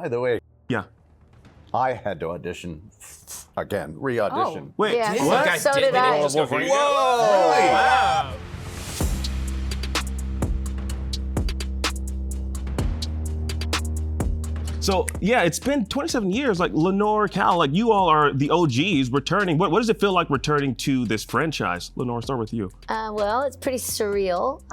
By the way, Yeah. I had to audition again, re-audition. Wait, Yeah, what? so did I. Whoa! Wow. So yeah, it's been 27 years. Like Lenore, Cal, like you all are the OGs returning. What does it feel like returning to this franchise? Lenore, start with you. Well, it's pretty surreal.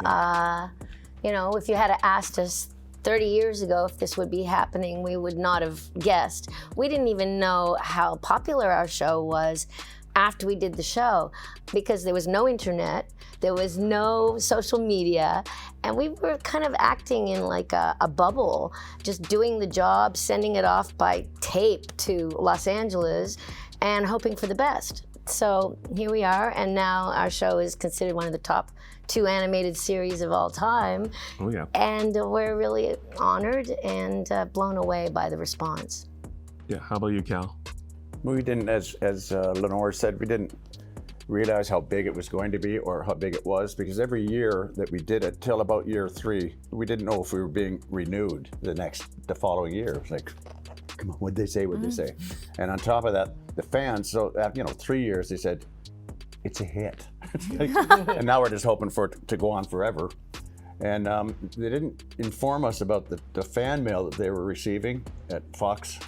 You know, if you had asked us 30 years ago if this would be happening, we would not have guessed. We didn't even know how popular our show was after we did the show, because there was no internet, there was no social media, and we were kind of acting in like a bubble, just doing the job, sending it off by tape to Los Angeles and hoping for the best. So here we are, and now our show is considered one of the top 2 animated series of all time. Oh yeah. And we're really honored and blown away by the response. Yeah. How about you, Cal? We didn't, as Lenore said, we didn't realize how big it was going to be or how big it was, because every year that we did it, till about year 3, we didn't know if we were being renewed the following year. It was like, come on, what'd they say, what'd they say? And on top of that, the fans, so after 3 years, they said, it's a hit. And now we're just hoping for it to go on forever. And they didn't inform us about the fan mail that they were receiving at Fox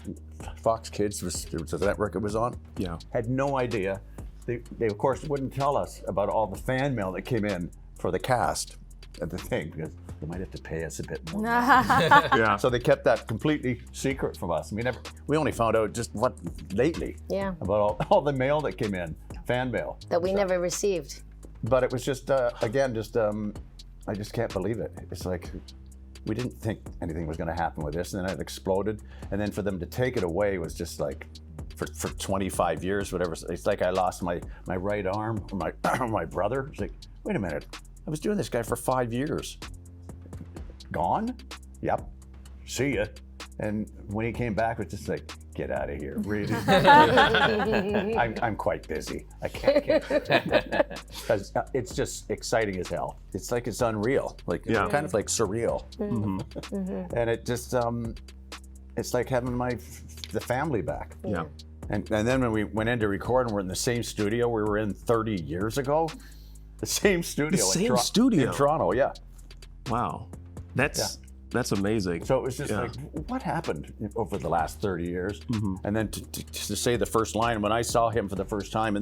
Kids, was the network it was on. Yeah. Had no idea. They of course wouldn't tell us about all the fan mail that came in for the cast of the thing, because they might have to pay us a bit more. Yeah. So they kept that completely secret from us. We only found out just lately about all the mail that came in, fan mail. That we never received. But it was just, I just can't believe it. It's like, we didn't think anything was gonna happen with this, and then it exploded. And then for them to take it away was just like, for 25 years, whatever. It's like I lost my right arm, or my brother. It's like, wait a minute, I was doing this guy for 5 years. Gone? Yep, see ya. And when he came back, it was just like, get out of here, really? I'm quite busy. I can't. It's just exciting as hell. It's like it's unreal, like kind of like surreal. Mm-hmm. And it just, it's like having the family back. Yeah. And then when we went in to record, and we're in the same studio we were in 30 years ago, the same studio. Studio in Toronto, yeah. Wow, that's amazing. So it was just like, what happened over the last 30 years? Mm-hmm. And then to say the first line, when I saw him for the first time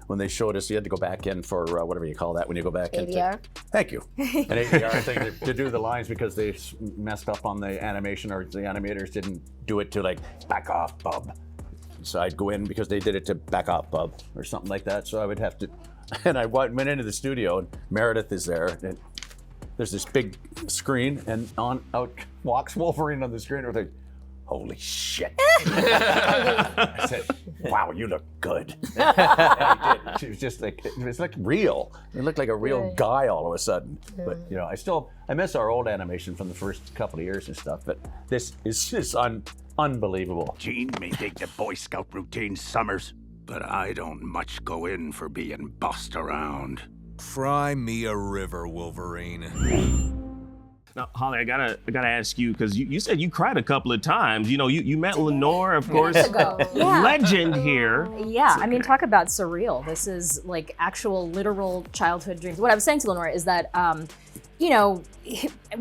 when they showed us, you had to go back in for whatever you call that when you go back in. ADR? Thank you. An ADR thing to do the lines, because they messed up on the animation, or the animators didn't do it to like, back off, bub. So I'd go in because they did it to back off, bub, or something like that. So I would have to, and I went into the studio, and Meredith is there, and there's this big screen, and out walks Wolverine on the screen. I was like, holy shit. I said, wow, you look good. And he did. She was just like, it was like real. It looked like a real guy all of a sudden. But I miss our old animation from the first couple of years and stuff, but this is just unbelievable. Gene may dig the Boy Scout routine summers, but I don't much go in for being bossed around. Fry me a river, Wolverine. Now, Holly, I gotta ask you, because you said you cried a couple of times. You met Lenore, of course, legend here. Yeah, I mean, talk about surreal. This is like actual, literal childhood dreams. What I was saying to Lenore is that,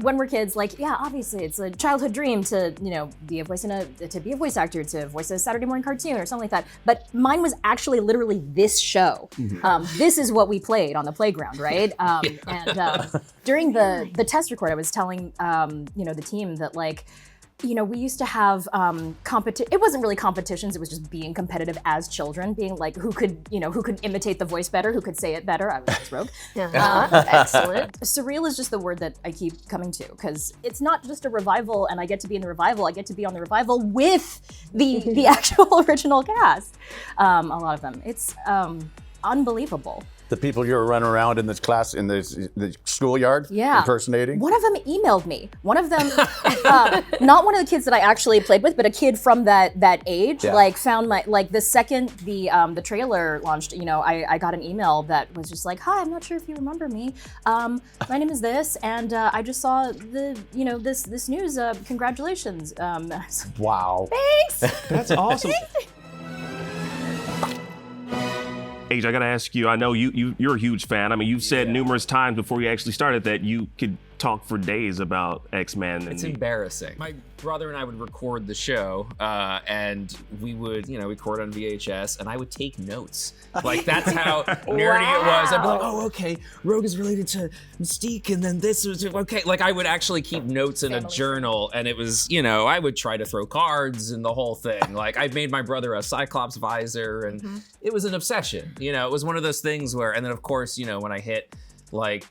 when we're kids, like, yeah, obviously it's a childhood dream to, be a voice actor, to voice a Saturday morning cartoon or something like that. But mine was actually literally this show. Mm-hmm. This is what we played on the playground, right? And during the test record, I was telling, the team that, like, we used to have it wasn't really competitions, it was just being competitive as children, being like, who could imitate the voice better, who could say it better. I was just rogue. Excellent. Surreal is just the word that I keep coming to, because it's not just a revival and I get to be in the revival, I get to be on the revival with the actual original cast. A lot of them. It's unbelievable. The people you were running around in this class, in the schoolyard, impersonating? One of them emailed me. One of them, not one of the kids that I actually played with, but a kid from that age, like found my, like the second the trailer launched, you know, I got an email that was just like, hi, I'm not sure if you remember me. My name is this, and I just saw this news, congratulations. Wow. Thanks. That's awesome. Age, I gotta ask you, I know you're a huge fan. I mean, you've said numerous times before you actually started that you could talk for days about X-Men. It's embarrassing. My brother and I would record the show, and we would, record on VHS, and I would take notes. Like, that's how nerdy it was. I'd be like, oh, okay, Rogue is related to Mystique, and then this was, okay. Like, I would actually keep notes in a journal, and it was, I would try to throw cards and the whole thing. Like, I made my brother a Cyclops visor, and it was an obsession. It was one of those things where, and then of course, when I hit,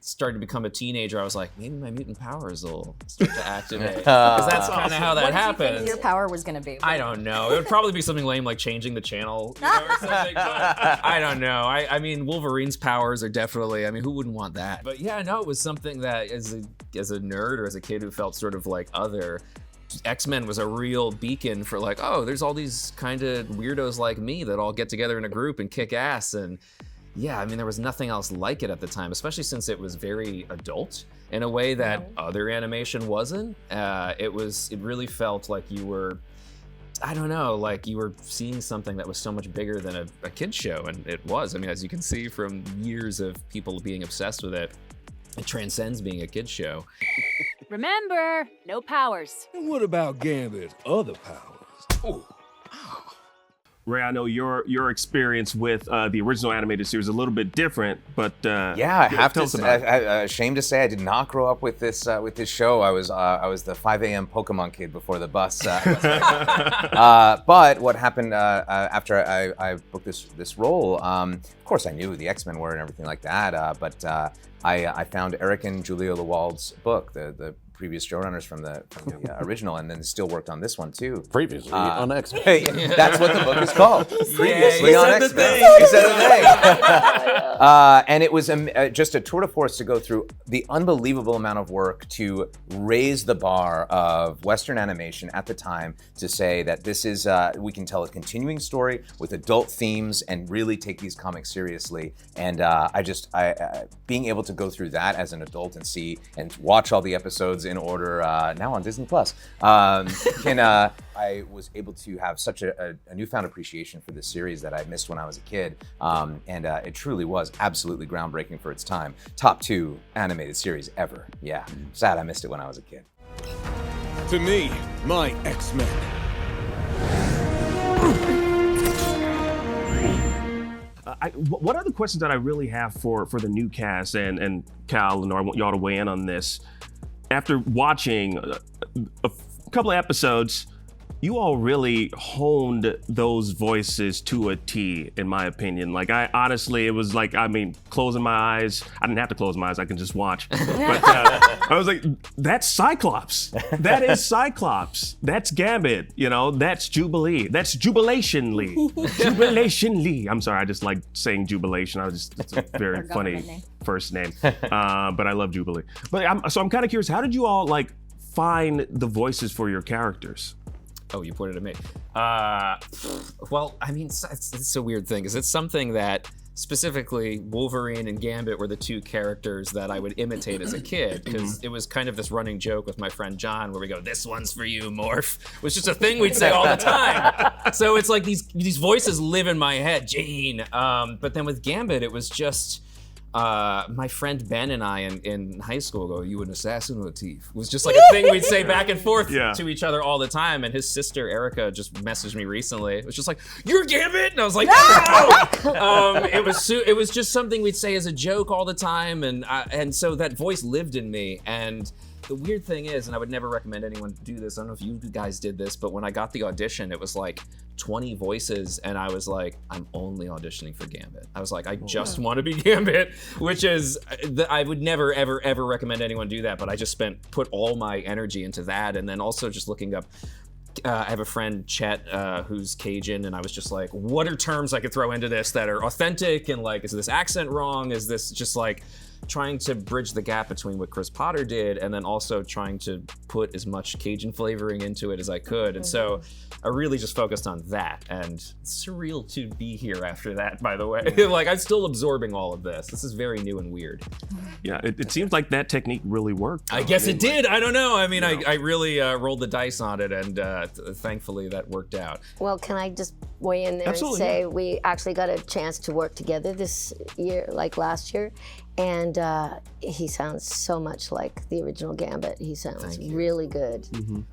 started to become a teenager, I was like, maybe my mutant powers will start to activate. Because that's kind of how that happens. What did you think your power was going to be? I don't know. It would probably be something lame like changing the channel or something, but I don't know. I mean, Wolverine's powers are definitely, who wouldn't want that? But yeah, no, it was something that as a nerd or as a kid who felt sort of like other, X-Men was a real beacon for like, oh, there's all these kind of weirdos like me that all get together in a group and kick ass. And yeah, there was nothing else like it at the time, especially since it was very adult in a way that other animation wasn't. It really felt like you were, I don't know, like you were seeing something that was so much bigger than a kid's show, and it was. As you can see from years of people being obsessed with it, it transcends being a kid's show. Remember, no powers. And what about Gambit's other powers? Oh. Ray, I know your experience with the original animated series is a little bit different, but I have to say, ashamed to say, I did not grow up with this show. I was the 5 a.m. Pokemon kid before the bus. But what happened after I booked this role? Of course, I knew who the X-Men were and everything like that. But I found Eric and Julia Lewald's book, the previous showrunners from the original, and then still worked on this one too. Previously on X-Men. That's what the book is called. Previously on X-Men. He said the thing. And it was just a tour de force to go through the unbelievable amount of work to raise the bar of Western animation at the time to say that this is, we can tell a continuing story with adult themes and really take these comics seriously. And being able to go through that as an adult and see and watch all the episodes in order now on Disney Plus, I was able to have such a newfound appreciation for this series that I missed when I was a kid, and it truly was absolutely groundbreaking for its time. Top 2 animated series ever. Yeah, sad I missed it when I was a kid. To me, my X-Men. What are the questions that I really have for the new cast and Cal, Lenore, I want y'all to weigh in on this. After watching a couple of episodes, you all really honed those voices to a T, in my opinion. Like, I honestly, it was like, closing my eyes. I didn't have to close my eyes, I can just watch. But I was like, that's Cyclops. That is Cyclops. That's Gambit, that's Jubilee. That's Jubilation Lee. Jubilation Lee. I'm sorry, I just like saying Jubilation. It's a very funny first name. But I love Jubilee. But I'm kind of curious, how did you all find the voices for your characters? Oh, you pointed at me. Well, it's a weird thing, because it's something that specifically Wolverine and Gambit were the two characters that I would imitate as a kid, because it was kind of this running joke with my friend John where we go, "This one's for you, Morph," was just a thing we'd say all the time. So it's like these voices live in my head, Jane. But then with Gambit, it was just my friend Ben and I in high school go, "You an assassin or a thief?" It was just like a thing we'd say back and forth to each other all the time. And his sister Erica just messaged me recently. It was just like, "You're Gambit," and I was like, "No!" It was just something we'd say as a joke all the time, and so that voice lived in me. And the weird thing is, and I would never recommend anyone do this, I don't know if you guys did this, but when I got the audition, it was like 20 voices, and I was like, I'm only auditioning for Gambit. I was like, I just want to be Gambit, which is, I would never, ever, ever recommend anyone do that, but I just put all my energy into that, and then also just looking up I have a friend, Chet, who's Cajun, and I was just like, what are terms I could throw into this that are authentic, and like, is this accent wrong? Is this just like trying to bridge the gap between what Chris Potter did and then also trying to put as much Cajun flavoring into it as I could. And so I really just focused on that, and it's surreal to be here after that, by the way. Like, I'm still absorbing all of this. This is very new and weird. Yeah, it seems like that technique really worked. I guess it did. I don't know. I mean, I really rolled the dice on it, and thankfully that worked out. Well, can I just weigh in there and say we actually got a chance to work together this year, like last year, and he sounds so much like the original Gambit. He sounds really good.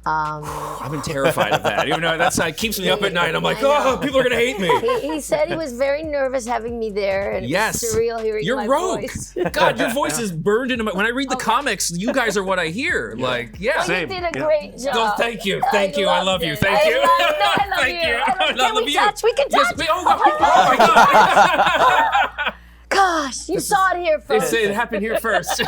I've been terrified of that. Even though that keeps me up at night. I'm like, oh, people are gonna hate me. He said he was very nervous having me there, and Yes. it was surreal hearing You're my rogue. voice. God, your voice is burned into my. When I read the comics, you guys are what I hear. Like, yeah. You did a great job. Oh, thank you. Thank you. I love you. Thank you. I love Thank you. you. Can I love we you. touch? We can touch. Yes, oh my God. Gosh, you saw it here first. It happened here first.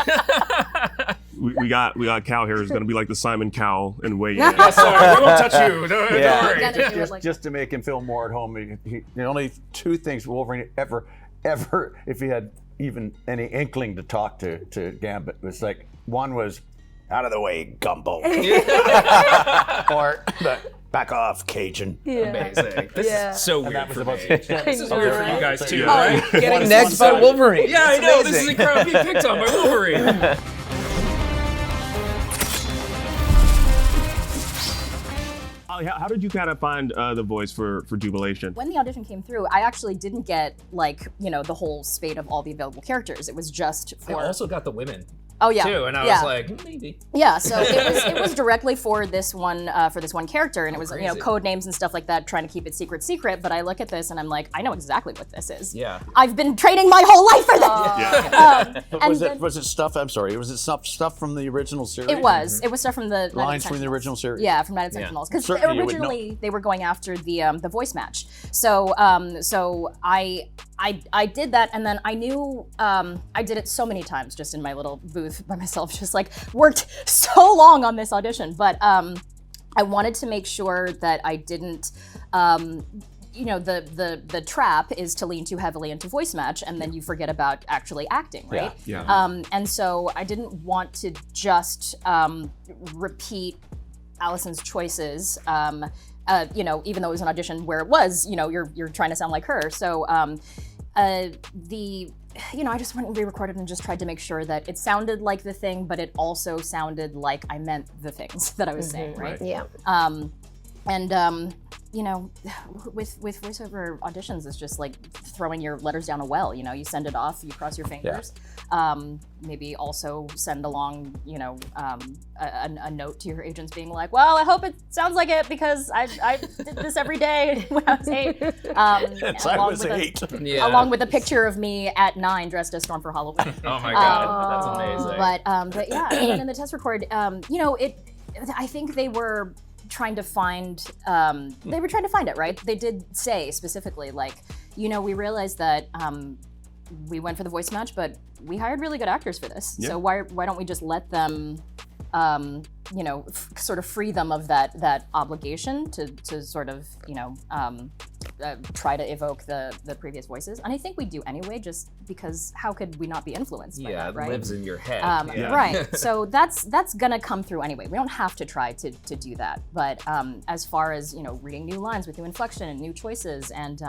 We got Cal here is going to be like the Simon Cowell and weigh in. Yes, sorry. We won't touch you. Don't worry. Just to make him feel more at home, the only two things Wolverine ever, if he had even any inkling to talk to Gambit, was like, one was, out of the way, Gumbo. Or back off, Cajun. Amazing. This is so weird for me. This is weird for you guys too, Oh, right? getting next by Wolverine. Yeah, I It's know. amazing. This is incredible. Being picked on by Wolverine. How did you kind of find the voice for Jubilation? When the audition came through, I actually didn't get the whole spate of all the available characters. It was just for. I also got the women. Oh yeah. Too, and I was like, maybe. Yeah, so it was directly for this one character, and it was code names and stuff like that, trying to keep it secret. But I look at this and I'm like, I know exactly what this is. Yeah. I've been training my whole life for this. Was it stuff? I'm sorry. Was it stuff from the original series? It was. It was stuff from the lines from the original series. Yeah, from Night of Sentinels. Because Certainly you would originally they were going after the voice match. So I did that, and then I knew I did it so many times just in my little booth by myself, just like worked so long on this audition. But I wanted to make sure that I didn't. The trap is to lean too heavily into voice match, and then you forget about actually acting, right? Yeah. And so I didn't want to just repeat Allison's choices. Even though it was an audition where it was, you're trying to sound like her. So I just went and re-recorded and just tried to make sure that it sounded like the thing, but it also sounded like I meant the things that I was saying, right? Yeah. With voiceover auditions, it's just like throwing your letters down a well. You send it off, you cross your fingers. Maybe also send along, a note to your agents being like, well, I hope it sounds like it because I did this every day when I was 8. I was 8. Along with a picture of me at 9 dressed as Storm for Halloween. Oh my God, that's amazing. But yeah, and then in the test record, I think they were trying to find it, right? They did say specifically, like, we realized that we went for the voice match, but we hired really good actors for this. Yeah. So why don't we just let them, sort of free them of that obligation to sort of, try to evoke the previous voices. And I think we do anyway, just because how could we not be influenced by that, right? It lives in your head. Right. So that's gonna come through anyway. We don't have to try to do that. But as far as reading new lines with new inflection and new choices, and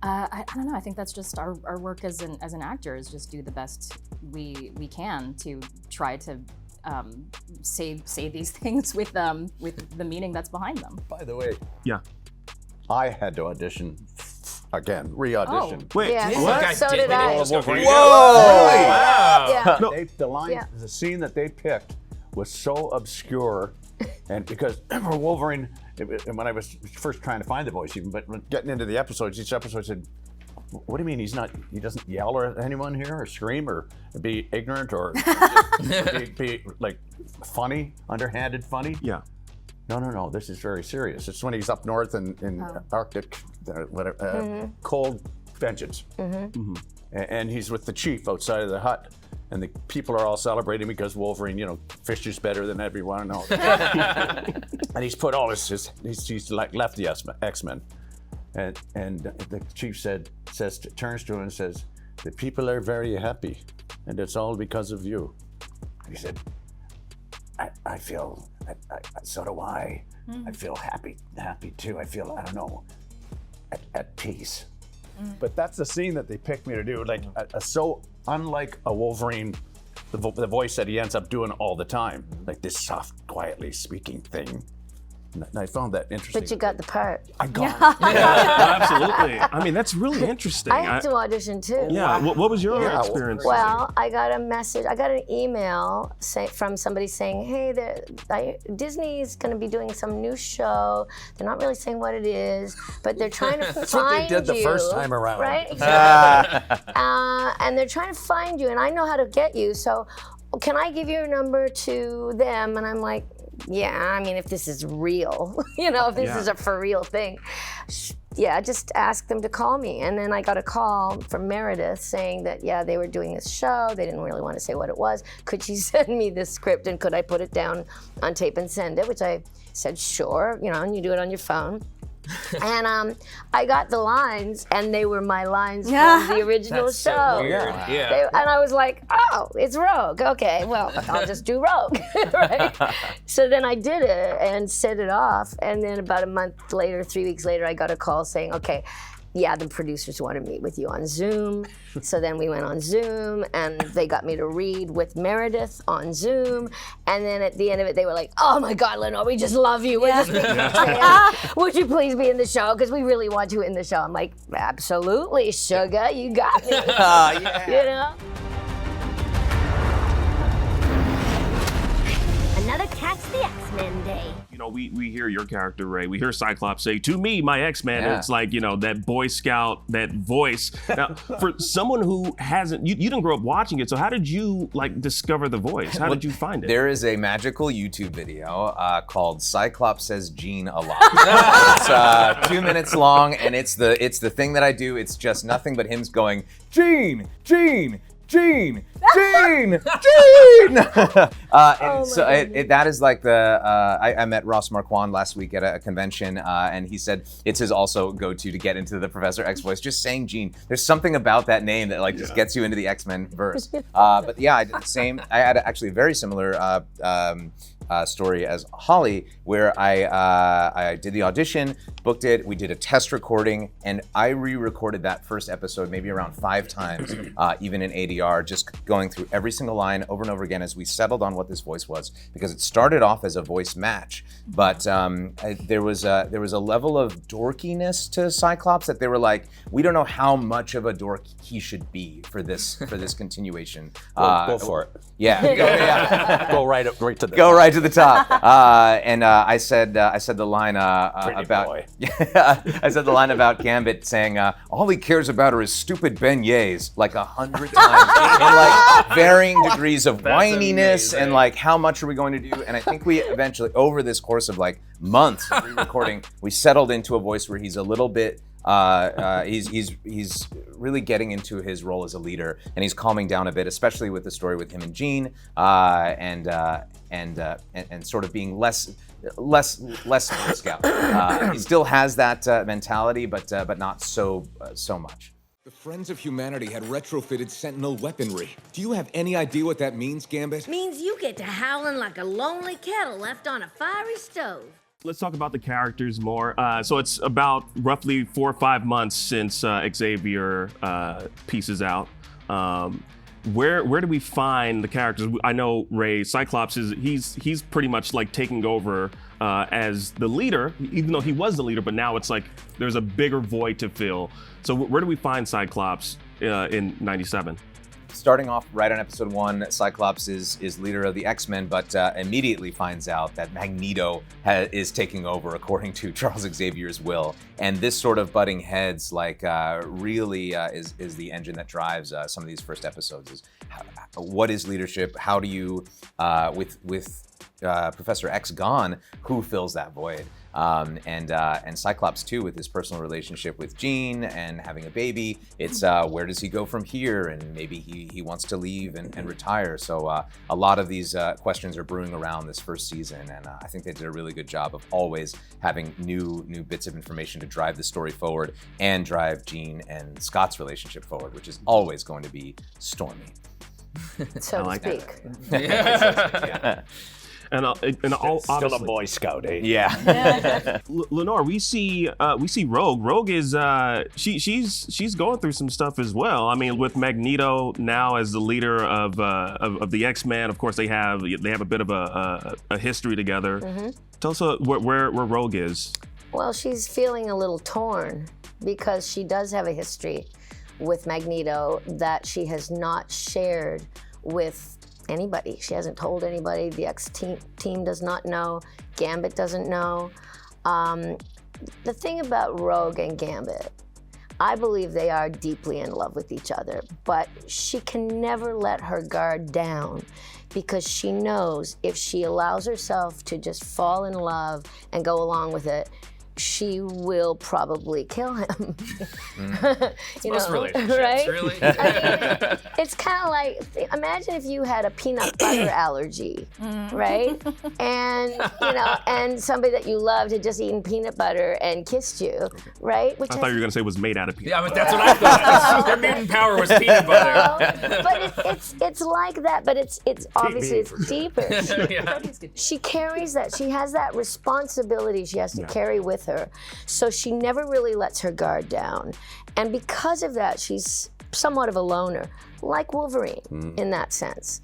I don't know. I think that's just our work as an actor, is just do the best we can to try to say these things with the meaning that's behind them. By the way, Yeah. I had to audition again, re-audition. Wait. Yeah. What? So did I. Whoa! Yeah. The line, the scene that they picked was so obscure, and because for Wolverine, and when I was first trying to find the voice, even, but getting into the episodes, each episode said, "What do you mean he doesn't yell at anyone here, or scream, or be ignorant, or be like funny, underhanded funny?" Yeah. No, this is very serious. It's when he's up north in Arctic, cold vengeance. And he's with the chief outside of the hut. and the people are all celebrating because Wolverine, Fisher's better than everyone and all that. And he's put all he's like left the X-Men. And the chief turns to him and says, the people are very happy, and it's all because of you. And he said, I feel, so do I. I feel happy too. I feel, I don't know, at peace. But that's the scene that they picked me to do. Like, so unlike a Wolverine, the voice that he ends up doing all the time, like this soft, quietly speaking thing. And I found that interesting. But you got the part. I got it. Absolutely. I mean, that's really interesting. I had to audition too. Yeah. What was your experience? Well, I got a message. I got an email from somebody saying, "Hey, Disney's going to be doing some new show. They're not really saying what it is, but they're trying to find you." That's what they did the first time around. Right? Exactly. And they're trying to find you, and I know how to get you. So, can I give your number to them? And I'm like, yeah, I mean, if this is real, if this is a for real thing, just ask them to call me. And then I got a call from Meredith saying that, they were doing this show. They didn't really want to say what it was. Could she send me the script and could I put it down on tape and send it? Which I said, sure, and you do it on your phone. And I got the lines, and they were my lines from the original show. So weird. Yeah. And I was like, oh, it's Rogue. Okay, well, I'll just do Rogue, right? So then I did it and set it off, and then about a month later, 3 weeks later, I got a call saying, okay, the producers want to meet with you on Zoom. So then we went on Zoom, and they got me to read with Meredith on Zoom. And then at the end of it, they were like, "Oh my God, Lenore, we just love you. We're just fans. Would you please be in the show? Because we really want you in the show." I'm like, "Absolutely, sugar, you got me." Another Catch the X-Men day. We hear your character, Ray. We hear Cyclops say, "To me, my X-Men." Yeah. It's like, that Boy Scout, that voice. Now, for someone who hasn't, you didn't grow up watching it, so how did you discover the voice? How did you find it? There is a magical YouTube video called "Cyclops Says Gene a Lot." It's 2 minutes long, and it's the thing that I do. It's just nothing but him going, Gene, Gene, Gene, Gene, Gene. That is like I met Ross Marquand last week at a convention, and he said it's his also go-to to get into the Professor X voice. Just saying Gene. There's something about that name that just gets you into the X-Men verse. But yeah, I did the same. I had actually a very similar story as Holly, where I did the audition, booked it, we did a test recording, and I re-recorded that first episode maybe around 5 times, even in ADR, just going through every single line over and over again as we settled on what this voice was, because it started off as a voice match, but there was a level of dorkiness to Cyclops that they were like, we don't know how much of a dork he should be for this continuation. Go for it. Yeah. Go right to the Go right to the top. And I said the line about I said the line about Gambit saying all he cares about are his stupid beignets like 100 times, and like varying degrees of whininess and like how much are we going to do. And I think we eventually, over this course of like months of re-recording, we settled into a voice where he's a little bit. He's really getting into his role as a leader, and he's calming down a bit, especially with the story with him and Jean, and sort of being less Boy Scout. He still has that mentality, but not so much. The Friends of Humanity had retrofitted Sentinel weaponry. Do you have any idea what that means, Gambit? Means you get to howling like a lonely kettle left on a fiery stove. Let's talk about the characters more. So it's about roughly 4 or 5 months since Xavier pieces out. Where do we find the characters? I know Ray, Cyclops he's pretty much like taking over as the leader, even though he was the leader, but now it's like there's a bigger void to fill. So where do we find Cyclops in '97? Starting off right on episode 1, Cyclops is leader of the X-Men, but immediately finds out that Magneto is taking over according to Charles Xavier's will. And this sort of butting heads really is the engine that drives some of these first episodes. Is what is leadership? How do you, with Professor X gone, who fills that void? And Cyclops too, with his personal relationship with Jean and having a baby. It's where does he go from here? And maybe he wants to leave and retire. So a lot of these questions are brewing around this first season, and I think they did a really good job of always having new bits of information to drive the story forward and drive Jean and Scott's relationship forward, which is always going to be stormy. So to speak. Yeah. And all Still a Boy Scout, eh? Yeah. Lenore, we see Rogue. Rogue is she's going through some stuff as well. I mean, with Magneto now as the leader of the X-Men, of course they have a bit of a history together. Mm-hmm. Tell us where Rogue is. Well, she's feeling a little torn because she does have a history with Magneto that she has not shared with anybody. She hasn't told anybody. The X team does not know. Gambit doesn't know. The thing about Rogue and Gambit, I believe they are deeply in love with each other, but she can never let her guard down because she knows if she allows herself to just fall in love and go along with it, she will probably kill him. Most relationships, right? really. I mean, it's kind of like, imagine if you had a peanut butter allergy, right? And and somebody that you loved had just eaten peanut butter and kissed you, right? Which I thought you were gonna say was made out of peanut. Yeah, but that's what I thought. Their mutant power was peanut butter. But it's like that, but it's obviously it's deeper. Yeah. She carries that. She has that responsibility she has to carry with her. So she never really lets her guard down. And because of that, she's somewhat of a loner, like Wolverine in that sense.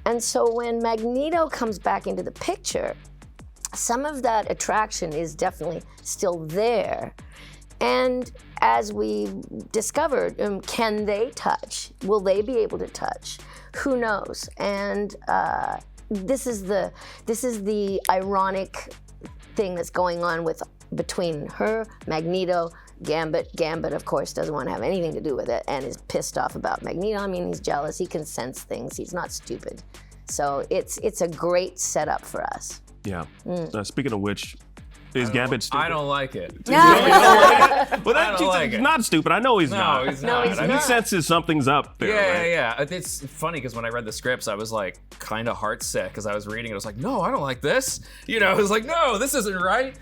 And so when Magneto comes back into the picture, some of that attraction is definitely still there. And as we discovered, can they touch? Will they be able to touch? Who knows? And this is the ironic thing that's going on between her, Magneto, Gambit. Gambit, of course, doesn't want to have anything to do with it and is pissed off about Magneto. I mean, he's jealous. He can sense things. He's not stupid. So it's a great setup for us. Yeah. Speaking of which, is Gambit stupid? I don't like it. Well, I don't like he's it. not stupid. I know he's not. No, he's not. he's I mean, not. He senses something's up there. right? Yeah. It's funny because when I read the scripts, I was like kind of heart sick because I was reading it. I was like, no, I don't like this. I was like, no, this isn't right.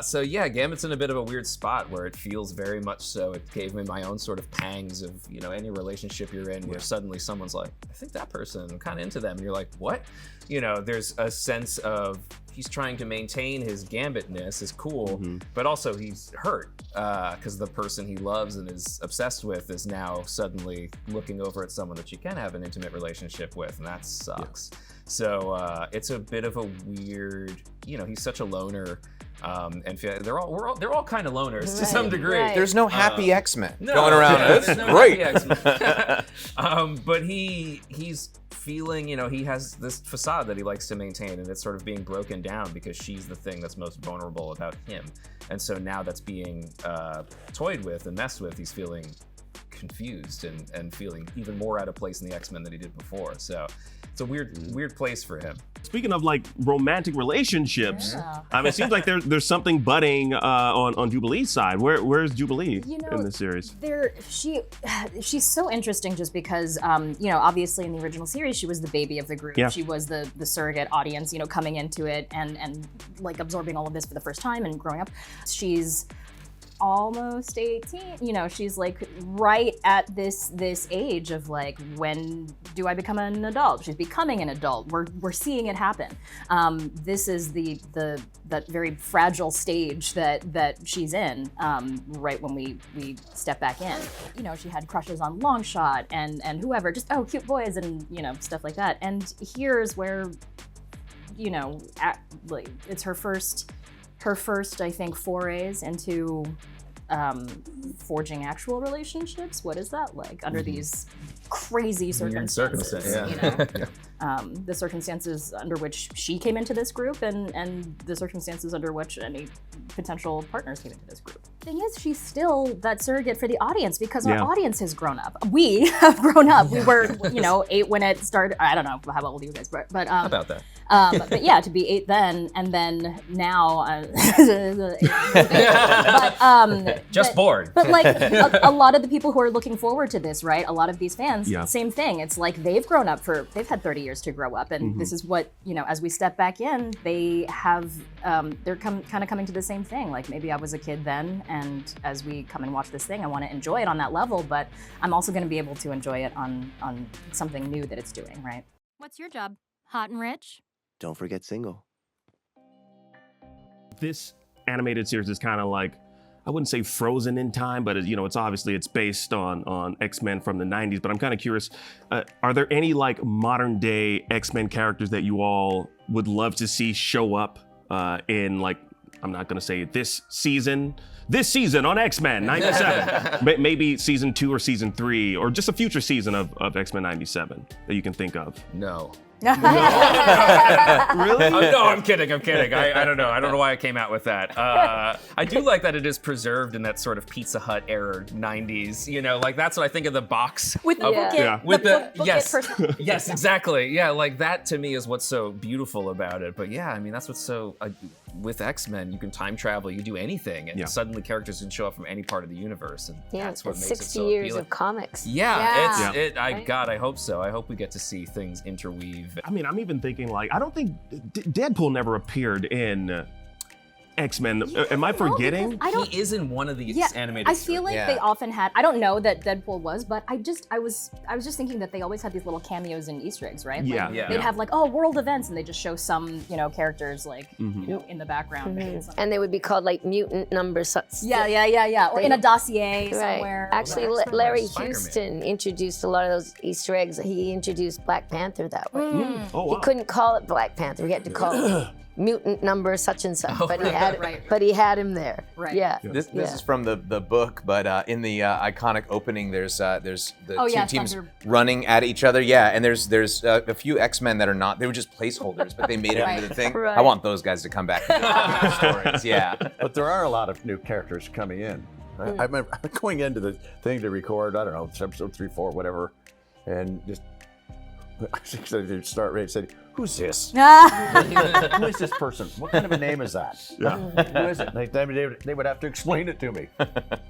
So yeah, Gambit's in a bit of a weird spot where it feels very much so. It gave me my own sort of pangs of, any relationship you're in where suddenly someone's like, I think that person, I'm kind of into them. And you're like, what? There's a sense of he's trying to maintain his Gambitness, is cool, but also he's hurt because the person he loves and is obsessed with is now suddenly looking over at someone that you can have an intimate relationship with, and that sucks. Yeah. So it's a bit of a weird, he's such a loner. And they're all kind of loners to some degree. Right. There's no happy X-Men going around. It's great. But he's feeling, he has this facade that he likes to maintain, and it's sort of being broken down because she's the thing that's most vulnerable about him. And so now that's being toyed with and messed with. He's feeling confused and feeling even more out of place in the X-Men than he did before. So it's a weird place for him. Speaking of like romantic relationships, I mean, it seems like there's something budding on Jubilee's side. Where's Jubilee in this series? She's so interesting just because obviously in the original series she was the baby of the group. Yeah. She was the surrogate audience, coming into it and like absorbing all of this for the first time and growing up. She's almost 18, she's like right at this age of like, when do I become an adult? She's becoming an adult. We're seeing it happen. This is that very fragile stage that she's in right when we step back in. She had crushes on Longshot and whoever, just cute boys and stuff like that. And here's where it's her first, I think, forays into forging actual relationships. What is that like under these crazy circumstances? The circumstances under which she came into this group and the circumstances under which any potential partners came into this group. thing is, she's still that surrogate for the audience because Yeah. our audience has grown up. We have grown up. We were, 8 when it started. I don't know how old you guys were, but About that. but yeah, to be 8 then, and then now, Just bored. But like a lot of the people who are looking forward to this, right? A lot of these fans, Yeah. same thing. It's like they've grown up they've had 30 years to grow up, and this is what as we step back in, they have they're kind of coming to the same thing. Like maybe I was a kid then, and as we come and watch this thing, I want to enjoy it on that level, but I'm also going to be able to enjoy it on something new that it's doing, right? What's your job? Hot and rich? Don't forget single. This animated series is kind of like, I wouldn't say frozen in time, but it's based on X-Men from the 90s. But I'm kind of curious, are there any like modern day X-Men characters that you all would love to see show up in, like, I'm not gonna say this season on X-Men 97, maybe season 2 or season 3, or just a future season of X-Men 97 that you can think of? No. Really? No, I'm kidding. I don't know. I don't know why I came out with that. I do like that it is preserved in that sort of Pizza Hut era 90s. Like that's what I think of the box. With the booklet, Yeah. With the booklet yes, person. yes, exactly. Yeah, like that to me is what's so beautiful about it. But yeah, I mean that's what's so with X-Men, you can time travel, you can do anything, and suddenly characters can show up from any part of the universe, and that's what it's makes 60 it so years appealing. of comics. God, I hope so. I hope we get to see things interweave. I mean, I'm even thinking like, I don't think Deadpool never appeared in X-Men. Am I forgetting? He is in one of the animated. I feel like they often had. I don't know that Deadpool was, but I was just thinking that they always had these little cameos and Easter eggs, right? Yeah, Like, they'd have like world events, and they just show some characters like in the background. And they would be called like mutant numbers. Yeah. Or in a dossier somewhere. Actually, Larry Houston introduced a lot of those Easter eggs. He introduced Black Panther that way. Oh, wow. He couldn't call it Black Panther. He had to call it mutant number such and such. But he had him there. Right. Yeah. This is from the book, but in the iconic opening, there's the two teams running at each other. Yeah, and there's a few X-Men that are not. They were just placeholders, but they made it into the thing. Right. I want those guys to come back and do stories. Yeah. But there are a lot of new characters coming in. I remember going into the thing to record, I don't know, episode 3, 4, whatever, and just start right, said, "Who's this? Who is this person? What kind of a name is that? Yeah. Who is it?" They would have to explain it to me.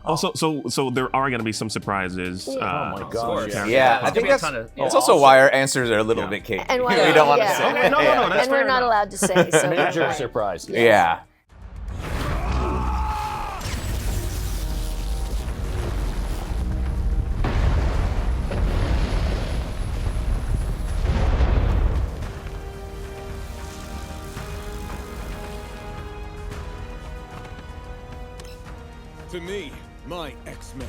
Also, so there are going to be some surprises. Oh my gosh. Yeah, I think that's also why our answers are a little bit cagey. And we don't want to say. Okay, no, that's and we're not allowed to say. So Major surprise. Yeah. To me, my X-Men